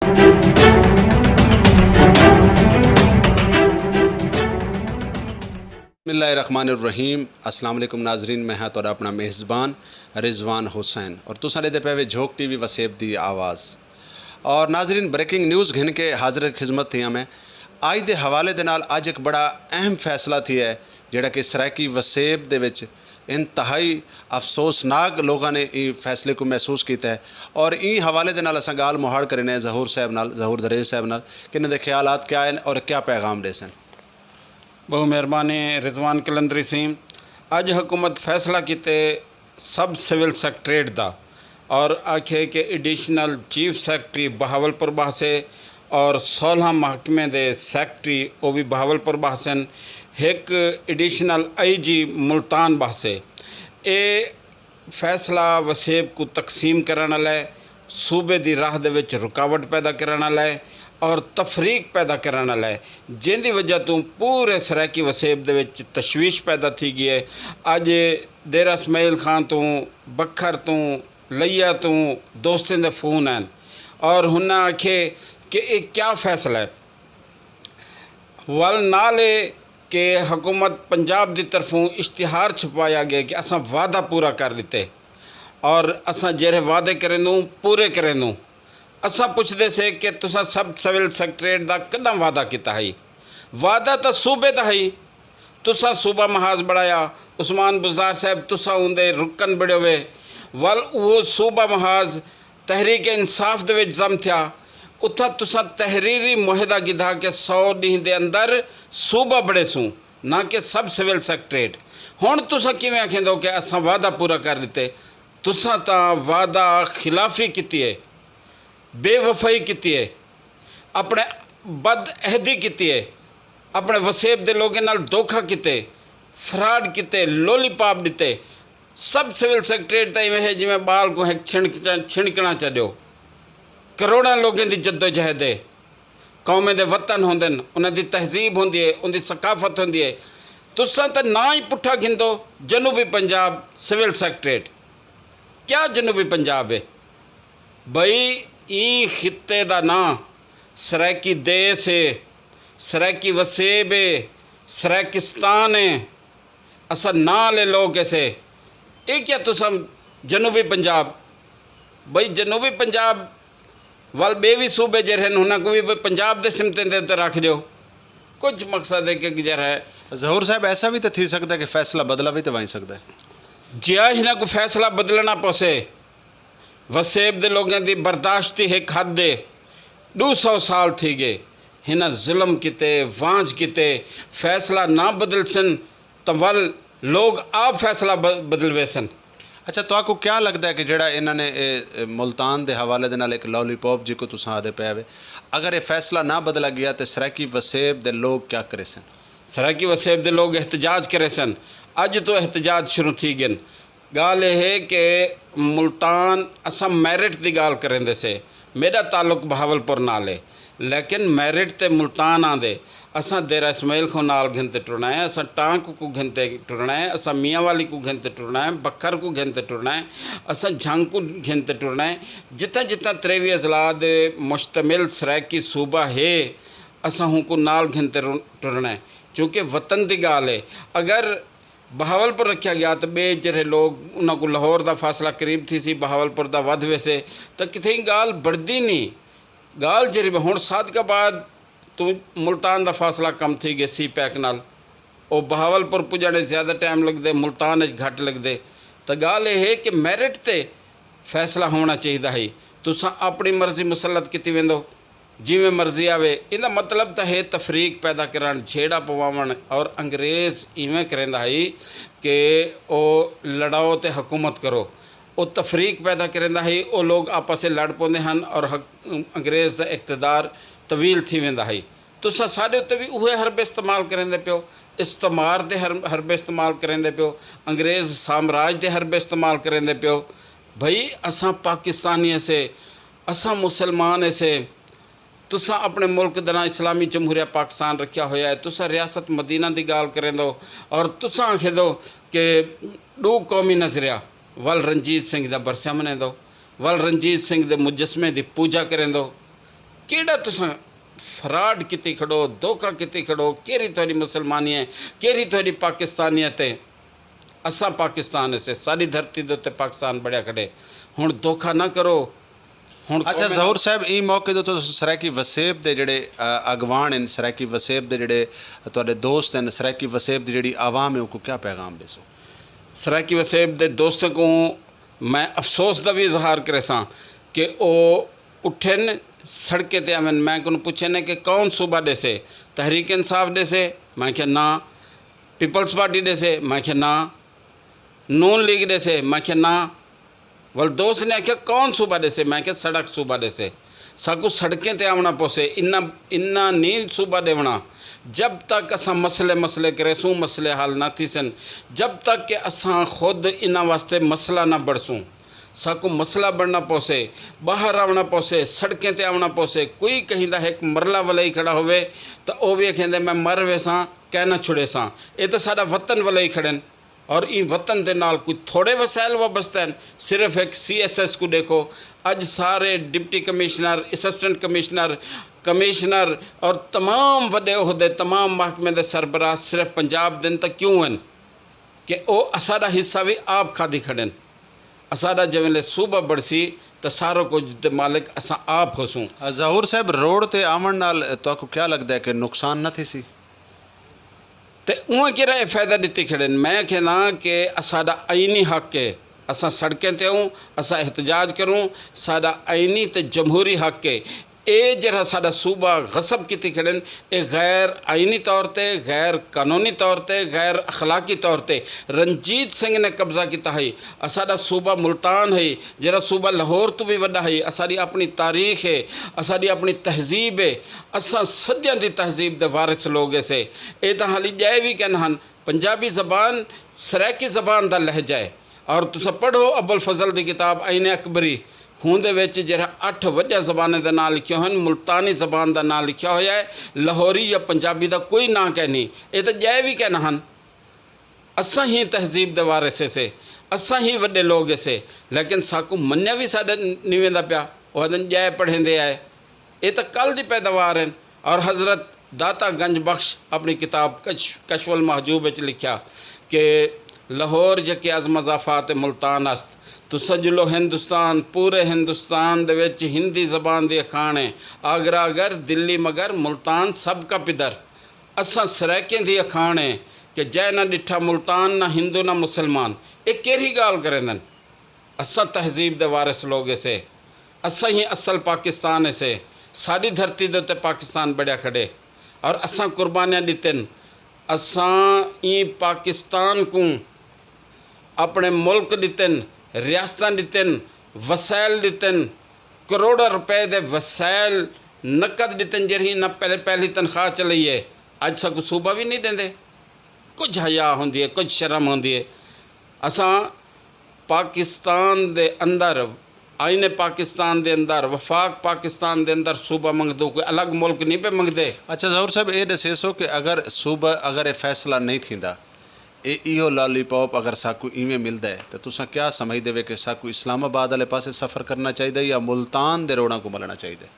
बिस्मिल्लाहिर्रहमानिर्रहीम। अस्सलाम वालेकुम नाजरीन, मैं हाँ तुहाडा अपना मेज़बान रिजवान हुसैन और तुसां लेदे पे झोंक टीवी वसेब दी आवाज़। और नाजरीन, ब्रेकिंग न्यूज़ घिन के हाज़िर खिदमत थी मैं अज दे हवाले दे नाल। अज एक बड़ा अहम फैसला थी है जिहड़ा कि सराइकी वसेब दे विच इंतहाई अफसोसनाक लोगों ने इस फैसले को महसूस किया है। और ई हवाले दे नाल असां गाल मुहाड़ करने ज़हूर साहब नाल, ज़हूर दरेज साहब नाल कि इन्हां दे ख्यालात क्या हैं और क्या पैगाम दे सन। बहुत मेहरबानी रिजवान कलंदरी सिंह। अज हुकूमत फैसला किते सब सिविल सैकटरेट का और आखे कि एडिशनल चीफ सैकटरी बहावलपुर बासे और 16 महकमे के सैकटरी वो भी बहावलपुर बासन, एक एडिशनल IG मुल्तान बासे। ये फैसला वसेब को तकसीम करने वाला है, सूबे की राह दे विच रुकावट पैदा करने वाला है और तफरीक पैदा करने वाला है, जिंदी वजह तो पूरे सराइकी वसेब दे विच तशवीश पैदा थी गई है। अज देरा इसमाइल खान तो, बखर तो, लैया तो दोस्तों के फोन हैं और हुन आखे कि ये क्या फैसला है। वल नाले कि हुकूमत पंजाब की तरफों इश्तिहार छपाया गया कि असां वादा पूरा कर दिते और असां जेरे वादे करें दूँ पूरे करें दूँ। असां पुछदे से कि तुसां सब सिविल सैकटरेट का कदा वादा किया है? वादा तो सूबे का है। तुसां सूबा महाज बढ़ाया, उस्मान बुज़दार साहब तुसां उनके रुकन बड़े हुए। वल वो सूबा महाज तहरीक इंसाफ दे विच जम थिया, उत्था तुसां तहरीरी मुहिदा गिधा के 100 ॾींहं के अंदर सूबा बड़े सूँ, ना कि सब सिविल सैकटरेट। हुण तुसां किवें आखेंदो कि असां वादा पूरा कर दिते? तुसां तां वादा खिलाफी की है, बेवफाई की है, अपने बदअहदी की है, अपने वसेब के लोगों नाल धोखा किते, फ्रॉड किते, लोलीपॉप दिते। सब सिविल सैकटरेट तो इवें है जिमें बाल को एक छिणकना चढ़ो। करोड़ों लोगों की जद्दोजहद है, कौमे के वतन होंदे, उन्होंने तहजीब होंदी है, उनकी सकाफत होंदी है। तुसां तो ना ही पुठा गिंदो जनूबी पंजाब सिविल सैकटरेट। क्या जनूबी पंजाब है बई? ई खिते का ना सराइकी देश है, सराइकी वसेब है, सराइकिस्तान है। असा ना ले लोग ऐसे ये क्या तुसां जनूबी पंजाब? बई जनूबी पंजाब वाल बे भी सूबे जे रहन उन्होंने को भी पंजाब के सिमते ते रख दो। कुछ मकसद है कि गुजर है। ज़हूर साहब, ऐसा भी तो थी सकता है कि फैसला बदला भी तो वही सकता है। जिया इन्हें को फैसला बदलना पोसे, वसेब के लोगों की बर्दाश्त एक हद है। 200 साल थी गए हिन जुल्म किते, वांझ किते, फैसला ना बदल सन तो वल लोग आप फैसला बदलवे सन। अच्छा, तो आपको क्या लगता है कि जड़ा इन्होंने मुल्तान के हवाले दे नाल एक लॉलीपॉप जी को तुसां आदे पे, अगर ये फैसला ना बदला गया तो सराइकी वसेब दे लोग क्या करे सन? सराइकी वसेब दे लोग एहतजाज करे सन। अज तो एहतजाज शुरू थी गए। गाल यह है कि मुल्तान असां मैरिट की गाल करेंदे से, मेरा ताल्लुक बहावलपुर नाल है, लेकिन मैरिट ते मुल्तान आंदे। असां देरा इसमाइल को नाल घिनते टुरना है, असां टांक को घिनते टुरना है, असां मियाँ वाली को घिनते टुरना है, बखर को घिनते टुरना है, असां झंग को घिनते टुरना है। जितना जितना 23 अजला दे मुश्तमिल सराइकी सूबा है असां उनको नाल घिनते टुरना है, क्योंकि वतन की गाल है। अगर बहावलपुर रखा गया तो बे जरे लोग उन्होंने लाहौर का फासला करीब थी सी, बहावलपुर का वध वैसे तो कितें गाल बढ़ती नहीं। गाल जरी हुण सादकाबाद तो मुल्तान का फासला कम थी गया सी पैक नाल, वो बहावलपुर पुजाने ज़्यादा टाइम लगते, मुल्तान घट लगते। तो गाल यह है कि मैरिट ते फैसला होना चाहिए है। तुसां अपनी मर्जी मुसलत की वेंदो जिमें मर्जी आवे। इहदा मतलब तो है तफरीक पैदा करन, छेड़ा पवावन। और अंग्रेज़ इवें करेंदा है कि वो लड़ाओ तो हुकूमत करो, वो तफरीक पैदा करेंदा है। वो लोग आपस में लड़ पाते हैं और अंग्रेज़ का इकतदार तवील थी वेंदा है। तुसां साडे उत्ते भी उहे हरबे इस्तेमाल करेंदे पियो, इस्तेमार दे हरबे इस्तेमाल करेंदे पियो, अंग्रेज़ साम्राज दे हरबे इस्तेमाल करेंदे पियो। भाई असां पाकिस्तानी से, असां मुसलमान से, तुसां अपने मुल्क का ना इस्लामी जमहूरिया पाकिस्तान रखा होया है, तुसां रियासत मदीना की गाल करें दो और तुसां आखे दो कि 2 कौमी नज़रिया वल रंजीत सिंह का बरसा मने दो, वल रंजीत सिंह के मुजस्मे की पूजा करें दो। केड़ा तुसां फ्रॉड किती खड़ो, धोखा किती खड़ो, केरी थोड़ी मुसलमानी है, केरी थोड़ी पाकिस्तानियत है। असा पाकिस्तान से सारी धरती दे उत्ते पाकिस्तान बढ़िया खड़े, हुण धोखा ना करो। हुण अच्छा ज़हूर साहब, ई मौके दे तो सराकी वसेब दे जिहड़े अगवान हैं, सराकी वसेब दे जिहड़े तुहाडे दोस्त हैं, सराकी वसेब दी जिहड़ी आवाम है उनको क्या पैगाम देसो? सराकी वसेब दे दोस्तों को मैं अफसोस का भी इजहार करे सां कि वो उठन सड़कें ते आवन। मैं को पूछे ने कि कौन सूबा देसे, तहरीक इंसाफ देसे, मैं क्या ना, पीपल्स पार्टी देसे, मैं क्या ना, नून लीग देसे, मैं क्या ना। वल दोस्त ने आख्या कौन सूबा देसे, मैं क्या सड़क सूबा देसे। साकू सड़कें ते आवना पोसे, इन्ना इन्ना नींद सूबा देवना। जब तक असा मसले करेसूँ मसले हल ना थी सन, जब तक कि असा खुद इन्ना वास्ते मसला ना बढ़सूँ। साकू मसला बढ़ना पोसे, बाहर आवना पोसे, सड़कें ते आवना पोसे। कोई कहीं दा एक मरला वाला ही खड़ा होवे तो वो भी कहते मैं मर वे सां कहना छुड़े सां। ये तो साडा वतन वाला ही खड़न और ई वतन के नाल कोई थोड़े वसैल वाबस्ते हैं। सिर्फ एक CSS को देखो, अज सारे deputy commissioner, assistant commissioner, commissioner और तमाम वड्डे उहदे, तमाम महकमे के सरबराह सिर्फ पंजाब दिन तक क्यों हैं कि वो असाडा हिस्सा भी आप खादी खड़न। असाडा जवेले सूबा बढ़सी तो सारो कुछ दे मालिक असा आप होसूँ। ज़हूर साहब, रोड ते आवन नाल तुहानू क्या लगता है कि नुकसान न थी सी? तो उएं केड़ा फ़ायदा दिती खड़न। मैं कहना कि असाडा आईनी हक है, असा सड़कें ते आऊँ, असा एहतजाज करूँ, साडा आईनी ते जमहूरी हक है। ये जरा साडा सूबा गसब की खड़न, ये गैर आईनी तौर पर, गैर कानूनी तौर पर, गैर अखलाकी तौर पर रंजीत सिंह ने कब्जा किया है। असाडा सूबा मुल्तान है, जरा सूबा लाहौर तो भी वड्डा है। असाडी अपनी तारीख है, असाडी अपनी तहजीब है, असा सदियां दी तहजीब दे वारिस लोग से। ये तो हाली जाए भी कहना हन पंजाबी ज़बान सराकी ज़बान का लहजा है। और तुस पढ़ो अबुल फजल की किताब आईने अकबरी, हुंदे विच जरा 8 वड्डियां ज़बानें दा नाम लिखिया हैं। मुल्तानी ज़बान का नाम लिखा होया है, लाहौरी या पंजाबी का कोई ना कहनी। ये तो जय भी कहना हन असा ही तहजीब दे वारिस से, असा ही वड्डे लोग से। लेकिन साकू मन्या भी साडे नीवेंदा पिया, वह जय पढ़ेंदे आए। ये तो कल की पैदावार हैं। और हज़रत दाता गंज बख्श अपनी किताब कशफुल महजूब विच लिखा कि लाहौर जके अज़ मज़ाफ़ात मुल्तान अस्त, तो सजलो हिंदुस्तान, पूरे हिंदुस्तान दे विच हिंदी ज़बान दी अखाण है। आगरा अगर, दिल्ली मगर, मुल्तान सब का पिदर। असा सराइकें दी अखाण है कि जै ना डिठा मुल्तान, ना हिंदू ना मुसलमान। ये केरी गाल करेंदन। असा तहजीब दे वारिस लोग से, असा ही असल पाकिस्तान से। साड़ी धरती दे उत्ते पाकिस्तान बढ़िया खड़े और असा कुर्बानियाँ दितन। असा ई पाकिस्तान को अपने मुल्क दितन, रियासतां दितन, वसैल दितन, करोड़ों रुपए दे वसैल नकद दितन, जरी ना पहली तनख्वाह चली है। अज सगू सूबा भी नहीं देंदे। कुछ हया होंदी है, कुछ शर्म होंदी है। असा पाकिस्तान दे अंदर, आईने पाकिस्तान दे अंदर, वफाक पाकिस्तान दे अंदर सूबा मंगदो, कोई अलग मुल्क नहीं पे मंगदे। अच्छा ज़हूर साहब, ये दसेसो कि अगर सूबा अगर ये फैसला नहीं थींदा, इहो लॉलीपॉप अगर साकू इवें मिलता है तो तुसा क्या समझते वे कि साकू इस्लामाबाद वाले पासे सफ़र करना चाहिए या मुल्तान दे रोड़ा को मलना चाहिए?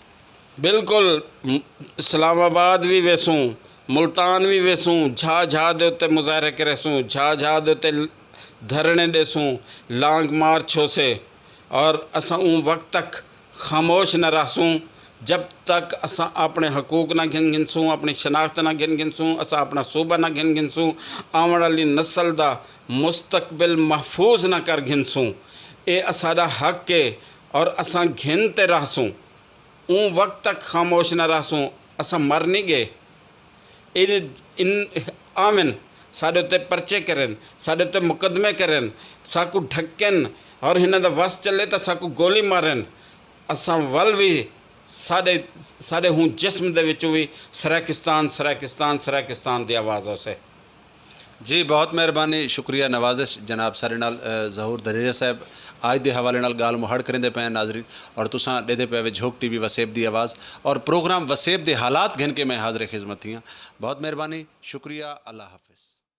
बिल्कुल इस्लामाबाद भी वेसूँ, मुल्तान भी वेसूँ, झा दे उत्ते मुजाहरे करेसूँ, झा दे उत्ते धरने देसूँ, लांग मार्च हो से। और असा उन वक्त तक खामोश न रहसूँ जब तक असा अपने हकूक ना गिनसूँ, अपनी शनाख्त ना गिनसूँ, असा अपना सूबा ना गिनसूँ, आने वाली नस्ल का मुस्तकबिल महफूज ना कर गिनसूँ। ये असाडा हक है और असा घिनते रहसूँ। उन वक्त तक खामोश न रहसूँ। असा मर नहीं गए। इन आमिन साढ़े उत्ते परचे करन, साढ़े उत्ते मुकदमे करन, साकू ढकन और हिन दा वस चले तो साकू गोली मारन। असा वल भी साढ़े हूँ जिस्म दे विचों भी सराकिस्तान सराकिस्तान सराकिस्तान की आवाज़ से। जी बहुत मेहरबानी, शुक्रिया, नवाजिश जनाब। सारे नाल ज़हूर दरेजा साहब आज के हवाले नाल गाल मुहड़ करेंदे पे नाजरीन, और तुसां देदे पे वे झोंक TV वसेब दी आवाज़ और प्रोग्राम वसेब दे हालात घिन के मैं हाज़िर खिदमत थी। बहुत मेहरबानी, शुक्रिया, अल्लाह हाफिज़।